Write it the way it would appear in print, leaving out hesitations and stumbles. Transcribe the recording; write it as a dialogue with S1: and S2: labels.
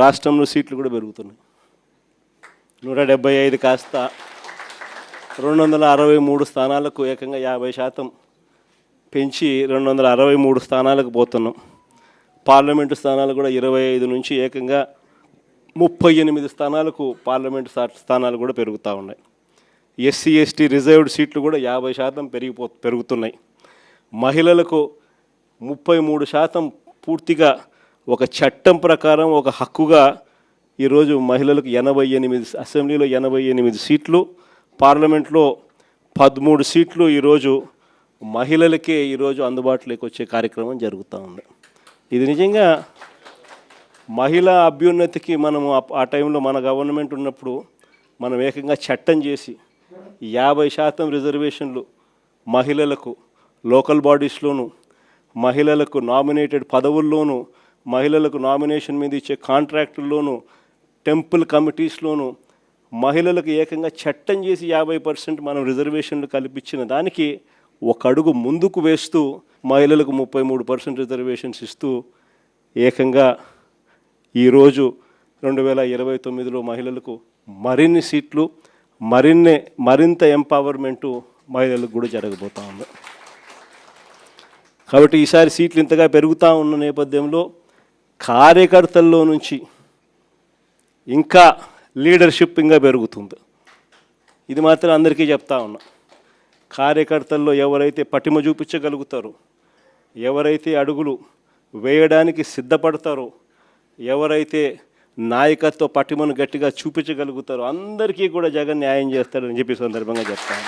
S1: రాష్ట్రంలో సీట్లు కూడా పెరుగుతున్నాయి. 175 కాస్త 263 స్థానాలకు ఏకంగా 50% పెంచి 263 స్థానాలకు పోతున్నాం. పార్లమెంటు స్థానాలు కూడా 25 నుంచి ఏకంగా 38 స్థానాలకు పార్లమెంటు స్థానాలు కూడా పెరుగుతూ ఉన్నాయి. ఎస్సీ ఎస్టీ రిజర్వ్డ్ సీట్లు కూడా 50% పెరుగుతున్నాయి. మహిళలకు 33% పూర్తిగా ఒక చట్టం ప్రకారం ఒక హక్కుగా ఈరోజు మహిళలకు 88 అసెంబ్లీలో 88 సీట్లు, పార్లమెంట్లో 13 సీట్లు ఈరోజు మహిళలకే ఈరోజు అందుబాటులోకి వచ్చే కార్యక్రమం జరుగుతూ ఉంది. ఇది నిజంగా మహిళా అభ్యున్నతికి మనము ఆ టైంలో మన గవర్నమెంట్ ఉన్నప్పుడు మనం ఏకంగా చట్టం చేసి 50% రిజర్వేషన్లు మహిళలకు లోకల్ బాడీస్లోను, మహిళలకు నామినేటెడ్ పదవుల్లోనూ, మహిళలకు నామినేషన్ మీద ఇచ్చే కాంట్రాక్టుల్లోనూ, టెంపుల్ కమిటీస్లోనూ మహిళలకు ఏకంగా చట్టం చేసి 50% మనం రిజర్వేషన్లు కల్పించిన దానికి ఒక అడుగు ముందుకు వేస్తూ మహిళలకు 33% రిజర్వేషన్స్ ఇస్తూ ఏకంగా ఈరోజు 2029లో మహిళలకు మరిన్ని సీట్లు, మరింత ఎంపవర్మెంటు మహిళలకు కూడా జరగబోతూ ఉంది. కాబట్టి ఈసారి సీట్లు ఇంతగా పెరుగుతూ ఉన్న నేపథ్యంలో కార్యకర్తల్లో నుంచి ఇంకా లీడర్షిప్ ఇంకా పెరుగుతుంది. ఇది మాత్రం అందరికీ చెప్తా ఉన్నా. కార్యకర్తల్లో ఎవరైతే పటిమ చూపించగలుగుతారో, ఎవరైతే అడుగులు వేయడానికి సిద్ధపడతారో, ఎవరైతే నాయకత్వ పటిమను గట్టిగా చూపించగలుగుతారో అందరికీ కూడా జగన్ న్యాయం చేస్తాడని చెప్పి సందర్భంగా చెప్తాను.